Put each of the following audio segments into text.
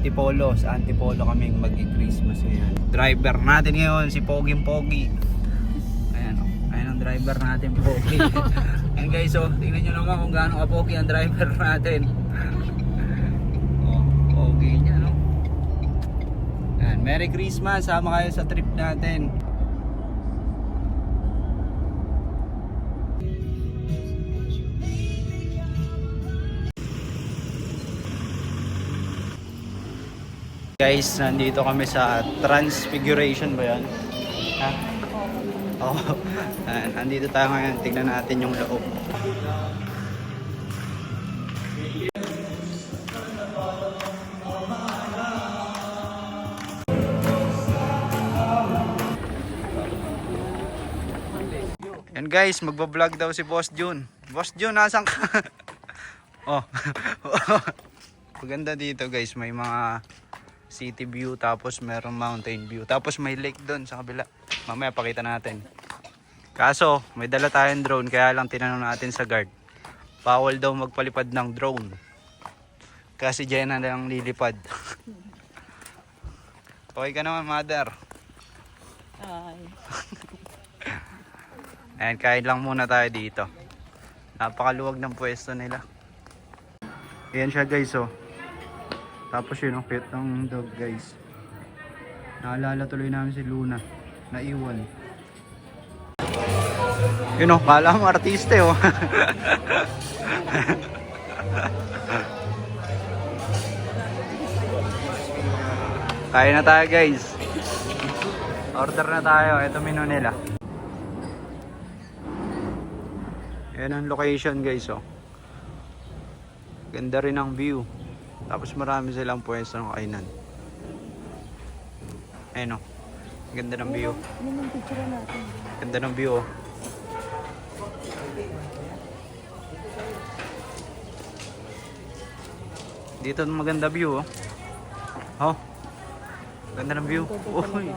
Antipolo. Sa Antipolo kaming mag-Christmas ngayon. Driver natin ngayon si Poging Pogi. Ayan o. Ayan ang driver natin, Pogi. Ayan guys, oh, tingnan nyo naman kung gaano ka-Pogi ang driver natin. Oh, Pogi niya, no? Ayan, Merry Christmas. Sama kayo sa trip natin. Guys, nandito kami sa Transfiguration ba yan? Ha? Oo. Oh, nandito tayo ngayon. Tignan natin yung loob. Yan guys, magbablog daw si Boss Jun. Boss Jun, nasan ka? Oh. Maganda dito guys, may mga city view, tapos merong mountain view, tapos may lake doon sa kabila. Mamaya pakita natin. Kaso may dala tayong drone, kaya lang tinanong natin sa guard, bawal daw magpalipad ng drone kasi Jenna lang lilipad. Okay ka naman, mother? Ay. Ayan, kain lang muna tayo dito. Napakaluwag ng pwesto nila. Ayan siya guys, oh. Tapos yun, ang cute ng dog guys. Naalala tuloy namin si Luna. Naiwan. Yun o, kala mo artiste o. Kaya na tayo guys. Order na tayo. Ito menu nila. Yan ang location guys o. Ganda rin ang view. Tapos marami silang pwesto ng kainan. Ayun o. Ganda ng view. Ganda ng view o. Dito maganda view o. Oh. Ganda ng view. Uy.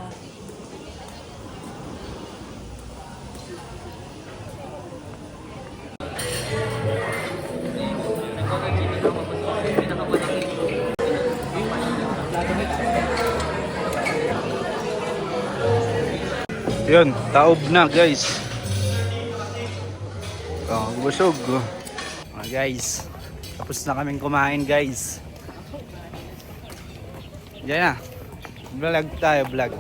Yun, taob na guys. Oh, busog. Guys, tapos na kaming kumain guys. Diyan na. Vlog tayo, vlog.